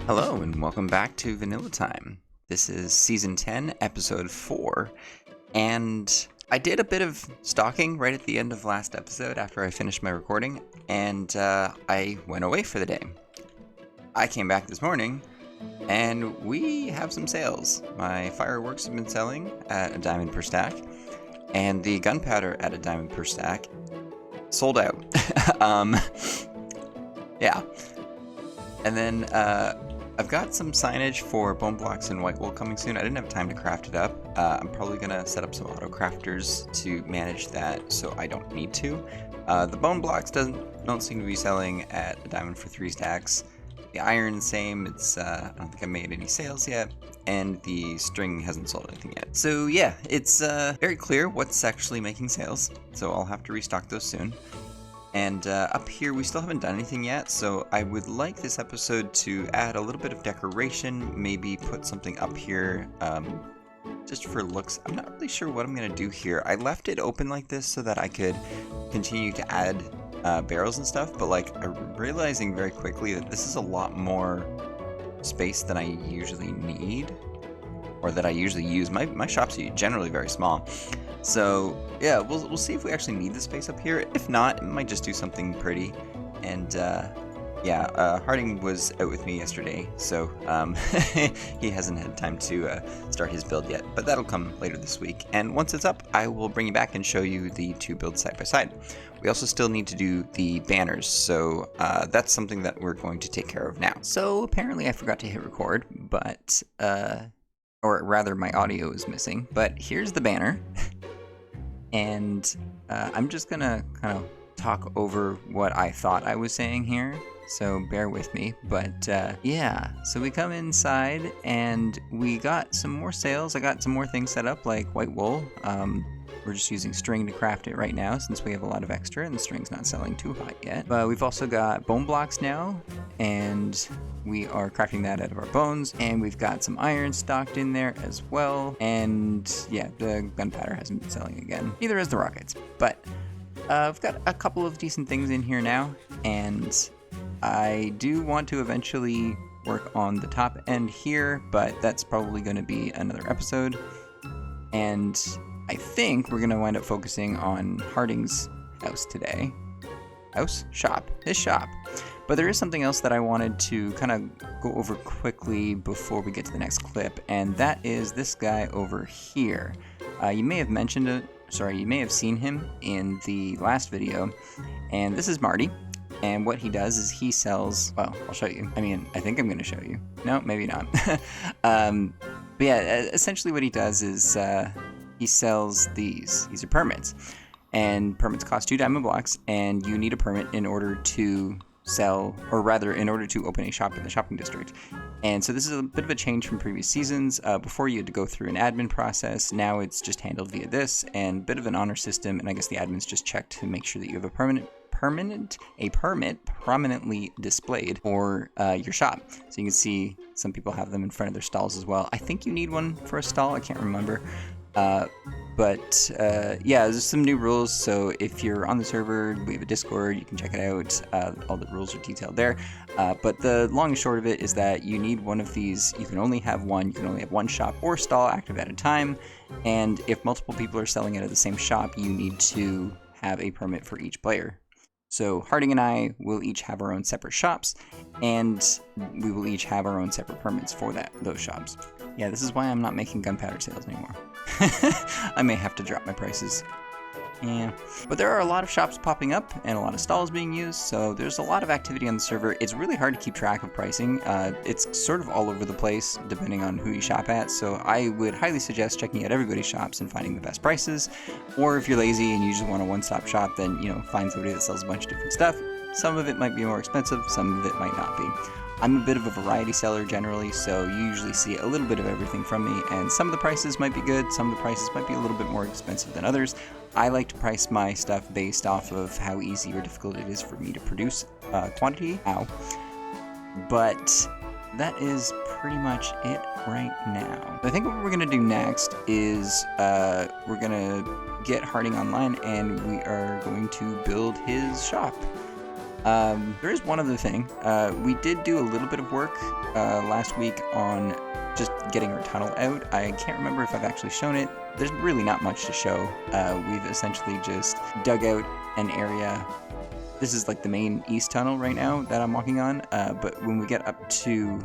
Hello and welcome back to VanillaTyme. This is Season 10, Episode 4, and I did a bit of stalking right at the end of last episode after I finished my recording, and I went away for the day. I came back this morning, and we have some sales. My fireworks have been selling at a diamond per stack, and the gunpowder at a diamond per stack sold out. Yeah. And then I've got some signage for bone blocks and white wool coming soon. I didn't have time to craft it up. I'm probably gonna set up some auto crafters to manage that so I don't need to. The bone blocks don't seem to be selling at a diamond for 3 stacks. The iron, same. It's I don't think I made any sales yet, and the string hasn't sold anything yet. So yeah, it's very clear what's actually making sales. So I'll have to restock those soon. And up here, we still haven't done anything yet, so I would like this episode to add a little bit of decoration, maybe put something up here, just for looks. I'm not really sure what I'm going to do here. I left it open like this so that I could continue to add barrels and stuff, but like, I'm realizing very quickly that this is a lot more space than I usually need, or that I usually use. My shop's generally very small. So yeah, we'll see if we actually need the space up here. If not, it might just do something pretty. And yeah, Harding was out with me yesterday, so he hasn't had time to start his build yet, but that'll come later this week. And once it's up, I will bring you back and show you the 2 builds side by side. We also still need to do the banners, so that's something that we're going to take care of now. So apparently I forgot to hit record, but or rather my audio is missing, but here's the banner. And I'm just gonna kind of talk over what I thought I was saying here, so bear with me. But yeah, so we come inside and we got some more sales. I got some more things set up, like white wool. We're just using string to craft it right now since we have a lot of extra and the string's not selling too hot yet. But we've also got bone blocks now, and we are crafting that out of our bones, and we've got some iron stocked in there as well. And yeah, the gunpowder hasn't been selling again. Neither has the rockets. But I've got a couple of decent things in here now, and I do want to eventually work on the top end here, but that's probably going to be another episode. And I think we're going to wind up focusing on Harding's house today. His shop. But there is something else that I wanted to kind of go over quickly before we get to the next clip, and that is this guy over here. You may have mentioned it, you may have seen him in the last video, and this is Marty. And what he does is he sells, well, I'll show you. I mean, I think I'm going to show you. No, maybe not. But yeah, essentially what he does is he sells these. These are permits. And permits cost 2 diamond blocks, and you need a permit in order to sell, or rather in order to open a shop in the shopping district. And so this is a bit of a change from previous seasons. Before you had to go through an admin process. Now it's just handled via this, and a bit of an honor system, and I guess the admins just check to make sure that you have a permit prominently displayed for your shop. So you can see some people have them in front of their stalls as well. I think you need one for a stall, I can't remember. But yeah, there's some new rules, so if you're on the server, we have a Discord, you can check it out. All the rules are detailed there. But the long and short of it is that you need one of these. You can only have one. You can only have one shop or stall active at a time. And if multiple people are selling out of the same shop, you need to have a permit for each player. So Harding and I will each have our own separate shops, and we will each have our own separate permits for those shops. Yeah, this is why I'm not making gunpowder sales anymore. I may have to drop my prices. Yeah, but there are a lot of shops popping up and a lot of stalls being used, so there's a lot of activity on the server. It's really hard to keep track of pricing. It's sort of all over the place depending on who you shop at, so I would highly suggest checking out everybody's shops and finding the best prices. Or if you're lazy and you just want a one-stop shop, then find somebody that sells a bunch of different stuff. Some of it might be more expensive, some of it might not be. I'm a bit of a variety seller generally, so you usually see a little bit of everything from me, and some of the prices might be good, some of the prices might be a little bit more expensive than others. I like to price my stuff based off of how easy or difficult it is for me to produce quantity. But that is pretty much it right now. I think what we're going to do next is we're going to get Harding online, and we are going to build his shop. There is one other thing. We did do a little bit of work last week on just getting our tunnel out. I can't remember if I've actually shown it. There's really not much to show. We've essentially just dug out an area. This is like the main east tunnel right now that I'm walking on, but when we get up to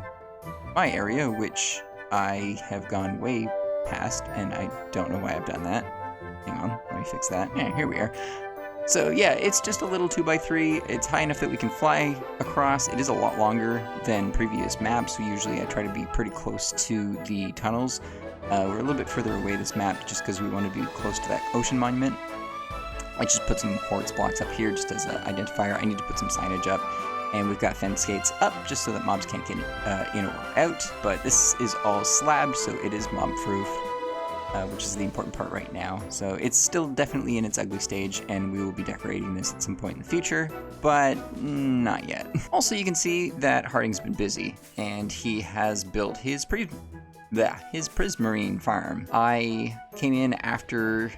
my area, which I have gone way past, and I don't know why I've done that. Hang on, let me fix that. Yeah, here we are. So yeah, it's just a little 2x3. It's high enough that we can fly across. It is a lot longer than previous maps. Usually I try to be pretty close to the tunnels. We're a little bit further away this map just because we want to be close to that ocean monument. I just put some quartz blocks up here just as an identifier. I need to put some signage up. And we've got fence gates up just so that mobs can't get in or out. But this is all slabbed, so it is mob-proof. Which is the important part right now. So it's still definitely in its ugly stage, and we will be decorating this at some point in the future, but not yet. Also, you can see that Harding's been busy, and he has built his prismarine farm. I came in after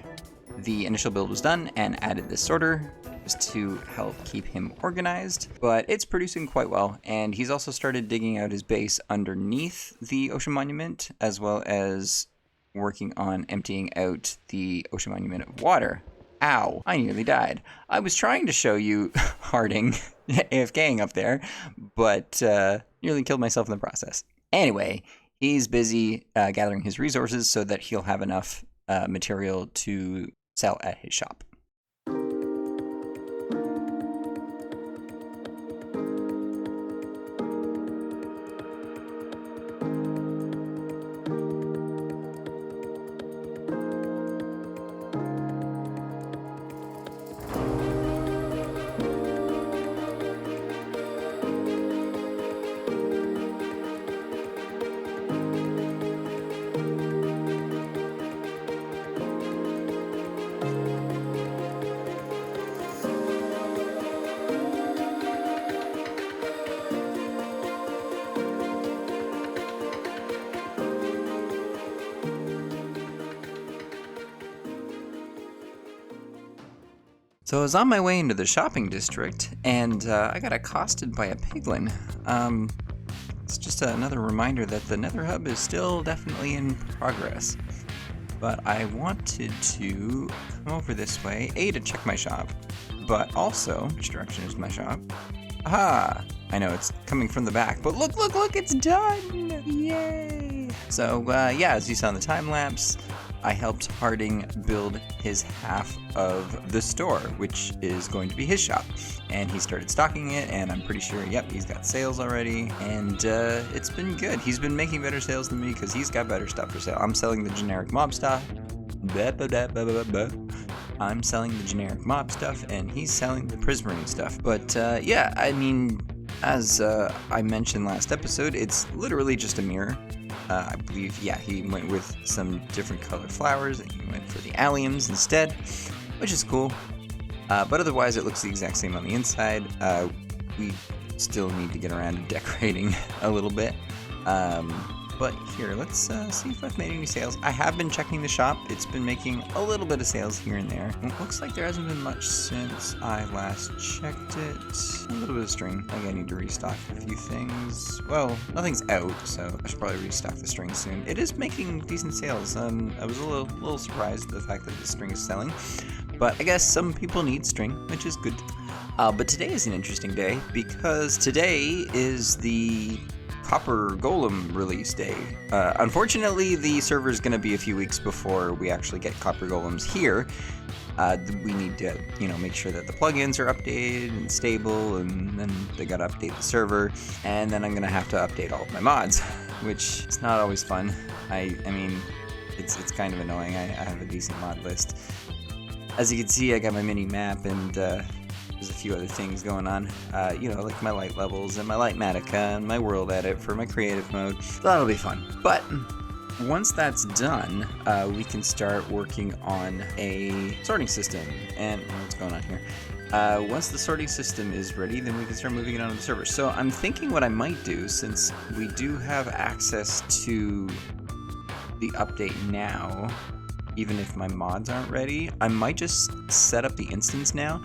the initial build was done and added this sorter just to help keep him organized, but it's producing quite well, and he's also started digging out his base underneath the ocean monument, as well as working on emptying out the ocean monument of water. Ow, I nearly died. I was trying to show you Harding AFKing up there, but nearly killed myself in the process. Anyway, he's busy gathering his resources so that he'll have enough material to sell at his shop. So I was on my way into the shopping district, and I got accosted by a piglin. It's just another reminder that the Nether Hub is still definitely in progress. But I wanted to come over this way, A, to check my shop, but also, which direction is my shop? Aha! I know it's coming from the back, but look, it's done! Yay! So, yeah, as you saw in the time lapse, I helped Harding build his half of the store, which is going to be his shop. And he started stocking it, and I'm pretty sure, yep, he's got sales already. And it's been good. He's been making better sales than me because he's got better stuff for sale. I'm selling the generic mob stuff. I'm selling the generic mob stuff, and he's selling the prismarine stuff. But yeah, I mean, as I mentioned last episode, it's literally just a mirror. I believe, yeah, he went with some different colored flowers, and he went for the alliums instead, which is cool. But otherwise, it looks the exact same on the inside. We still need to get around to decorating a little bit. But here, let's see if I've made any sales. I have been checking the shop. It's been making a little bit of sales here and there. It looks like there hasn't been much since I last checked it. A little bit of string. I think I need to restock a few things. Well, nothing's out, so I should probably restock the string soon. It is making decent sales. I was a little surprised at the fact that the string is selling. But I guess some people need string, which is good. But today is an interesting day because today is the Copper Golem release day. Unfortunately, the server is going to be a few weeks before we actually get Copper Golems here. We need to, make sure that the plugins are updated and stable, and then they got to update the server, and then I'm going to have to update all of my mods, which is not always fun. I mean, it's kind of annoying. I have a decent mod list. As you can see, I got my mini map, and there's a few other things going on, like my light levels and my Lightmatica and my world edit for my creative mode. That'll be fun. But once that's done, we can start working on a sorting system. And what's going on here? Once the sorting system is ready, then we can start moving it onto the server. So I'm thinking what I might do, since we do have access to the update now, even if my mods aren't ready. I might just set up the instance now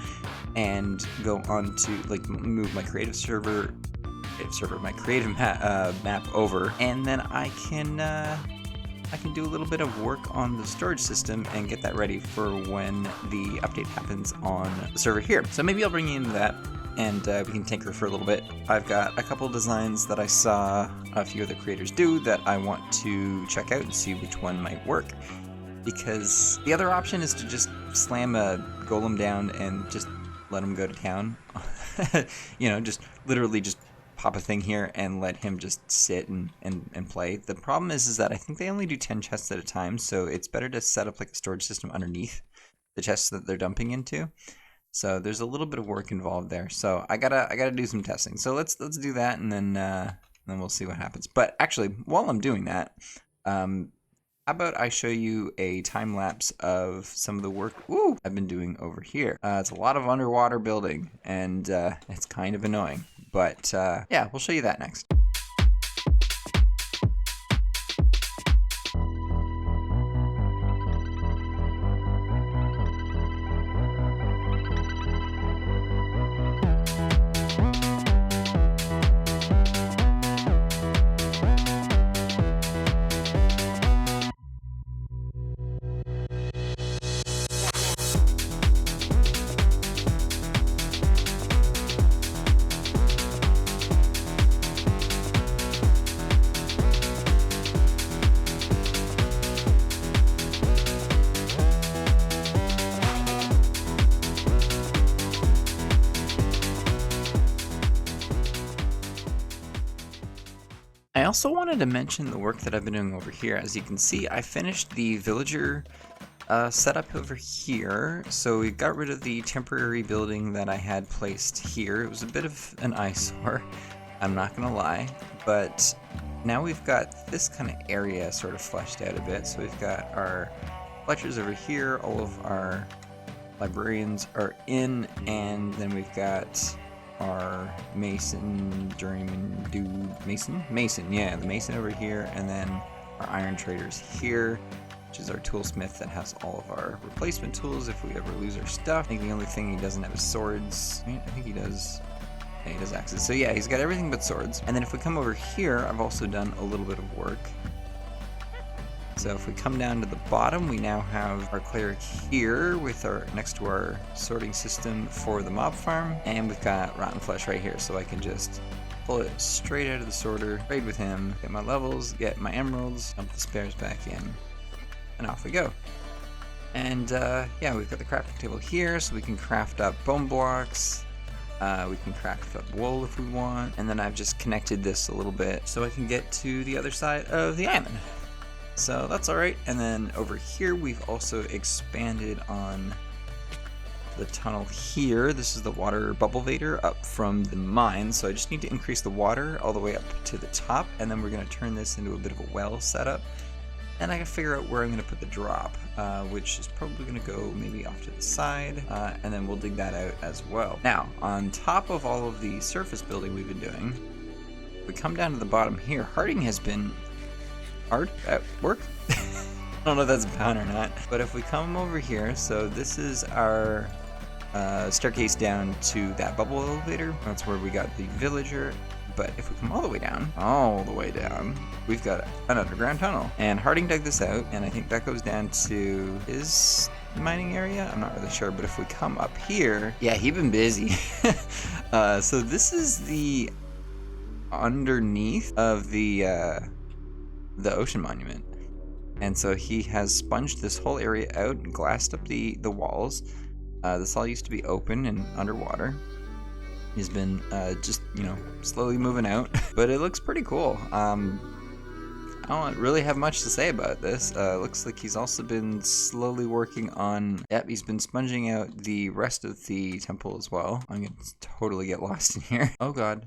and go on to like move my creative server, my creative map over, and then I can do a little bit of work on the storage system and get that ready for when the update happens on the server here. So maybe I'll bring you into that, and we can tinker for a little bit. I've got a couple designs that I saw a few other creators do that I want to check out and see which one might work. Because the other option is to just slam a golem down and just let him go to town. You know, just literally just pop a thing here and let him just sit and play. The problem is that I think they only do 10 chests at a time, so it's better to set up like a storage system underneath the chests that they're dumping into. So there's a little bit of work involved there. So I gotta do some testing. So let's do that, and then we'll see what happens. But actually, while I'm doing that, how about I show you a time lapse of some of the work I've been doing over here. It's a lot of underwater building, and it's kind of annoying. But yeah, we'll show you that next. I also wanted to mention the work that I've been doing over here. As you can see, I finished the villager setup over here. So we got rid of the temporary building that I had placed here. It was a bit of an eyesore, I'm not gonna lie, but now we've got this kind of area sort of fleshed out a bit. So we've got our lectures over here, all of our librarians are in, and then we've got our mason, journeyman, mason, yeah, the mason over here, and then our iron traders here, which is our toolsmith that has all of our replacement tools if we ever lose our stuff. I think the only thing he doesn't have is swords. I think he does. Yeah, he does axes. So yeah, he's got everything but swords. And then if we come over here, I've also done a little bit of work. So if we come down to the bottom, we now have our cleric here with our next to our sorting system for the mob farm, and we've got rotten flesh right here, so I can just pull it straight out of the sorter, trade with him, get my levels, get my emeralds, dump the spares back in, and off we go. And yeah, we've got the crafting table here, so we can craft up bone blocks. We can craft up wool if we want, and then I've just connected this a little bit so I can get to the other side of the island. So that's alright, and then over here we've also expanded on the tunnel here. This is the water bubble vader up from the mine, so I just need to increase the water all the way up to the top, and then we're going to turn this into a bit of a well setup. And I can figure out where I'm going to put the drop, which is probably going to go maybe off to the side, and then we'll dig that out as well. Now, on top of all of the surface building we've been doing, we come down to the bottom here. Harding has been hard at work. I don't know if that's a pun or not, but if we come over here, so this is our staircase down to that bubble elevator. That's where we got the villager. But if we come all the way down, we've got an underground tunnel. And Harding dug this out, and I think that goes down to his mining area. I'm not really sure, but if we come up here, yeah, he's been busy. So this is the underneath of the ocean monument, and so he has sponged this whole area out and glassed up the walls. This all used to be open and underwater. He's been just, you know, slowly moving out, but it looks pretty cool. I don't really have much to say about this. Looks like he's also been slowly working on, yep, he's been sponging out the rest of the temple as well. I'm gonna totally get lost in here. Oh god.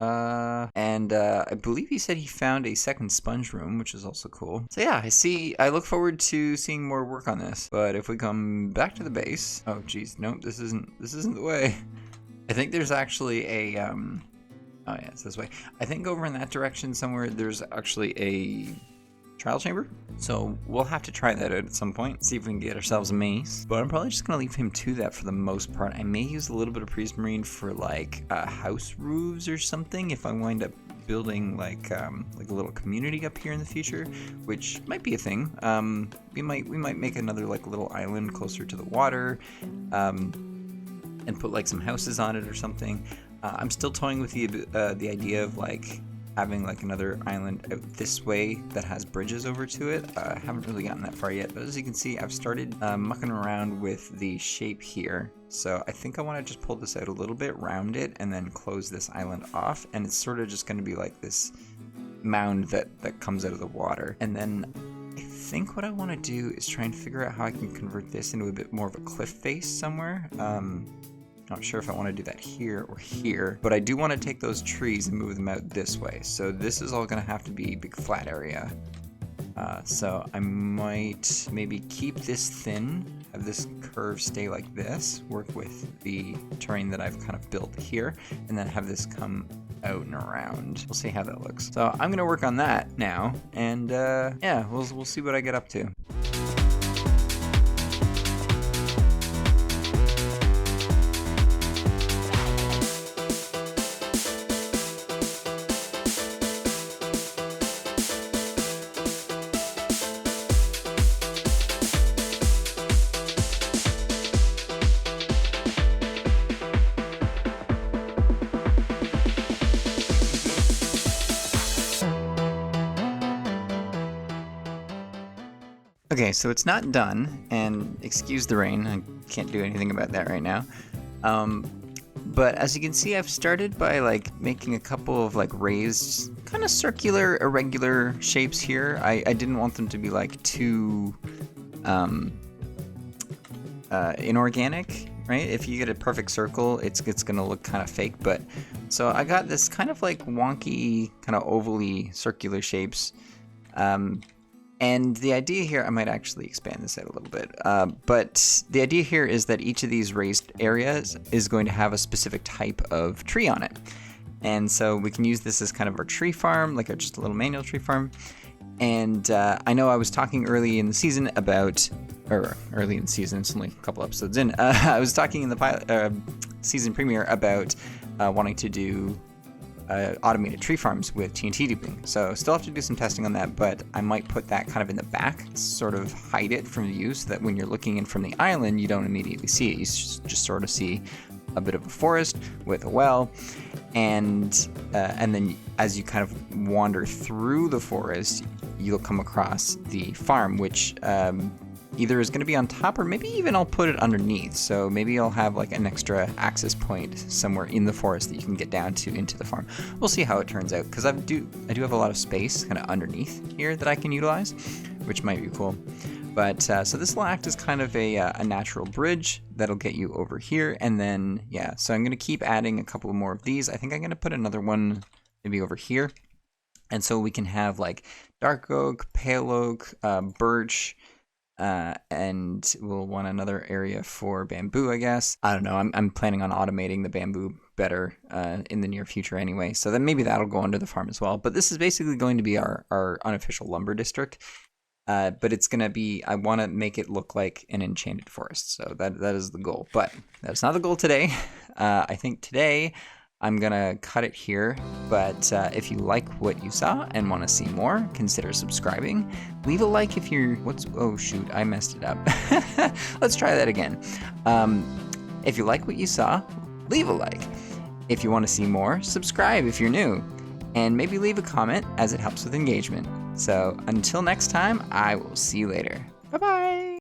I believe he said he found a second sponge room, which is also cool. So yeah, I look forward to seeing more work on this. But if we come back to the base, oh geez, nope, this isn't the way. I think there's actually a, oh yeah, it's this way. I think over in that direction somewhere, there's actually a trial chamber. So we'll have to try that out at some point, see if we can get ourselves a mace. But I'm probably just gonna leave him to that for the most part. I may use a little bit of prismarine for like house roofs or something if I wind up building like a little community up here in the future, which might be a thing. We might make another like little island closer to the water, and put like some houses on it or something. I'm still toying with the idea of like having like another island out this way that has bridges over to it. I haven't really gotten that far yet, but as you can see, I've started mucking around with the shape here. So I think I want to just pull this out a little bit, round it, and then close this island off. And it's sort of just going to be like this mound that comes out of the water. And then I think what I want to do is try and figure out how I can convert this into a bit more of a cliff face somewhere. Not sure if I want to do that here or here, but I do want to take those trees and move them out this way. So this is all going to have to be a big flat area. So I might maybe keep this thin, have this curve stay like this, work with the terrain that I've kind of built here, and then have this come out and around. We'll see how that looks. So I'm going to work on that now, and yeah, we'll see what I get up to. Okay, so it's not done, and excuse the rain, I can't do anything about that right now. But as you can see, I've started by like making a couple of like raised, kind of circular, irregular shapes here. I didn't want them to be like too inorganic, right? If you get a perfect circle, it's gonna look kind of fake. But so I got this kind of like wonky, kind of ovally circular shapes. And the idea here, I might actually expand this out a little bit, but the idea here is that each of these raised areas is going to have a specific type of tree on it. And so we can use this as kind of our tree farm, like just a little manual tree farm. And I know I was talking early in the season about, or early in the season, it's only a couple episodes in, I was talking in the season premiere about wanting to do automated tree farms with TNT duping. So still have to do some testing on that, but I might put that kind of in the back, sort of hide it from view so that when you're looking in from the island, you don't immediately see it. You just sort of see a bit of a forest with a well, and then as you kind of wander through the forest, you'll come across the farm, which either is going to be on top or maybe even I'll put it underneath. So maybe I'll have like an extra access point somewhere in the forest that you can get down to into the farm. We'll see how it turns out, because I do have a lot of space kind of underneath here that I can utilize, which might be cool. But so this will act as kind of a natural bridge that'll get you over here. And then, yeah, so I'm going to keep adding a couple more of these. I think I'm going to put another one maybe over here. And so we can have like dark oak, pale oak, birch, and we'll want another area for bamboo, I guess. I don't know. I'm planning on automating the bamboo better in the near future anyway. So then maybe that'll go under the farm as well. But this is basically going to be our unofficial lumber district. But it's going to be, I want to make it look like an enchanted forest. So that is the goal. But that's not the goal today. I think today I'm going to cut it here. But if you like what you saw and want to see more, consider subscribing. Leave a like if you're, oh shoot, I messed it up. Let's try that again. If you like what you saw, leave a like. If you want to see more, subscribe if you're new. And maybe leave a comment, as it helps with engagement. So until next time, I will see you later. Bye-bye.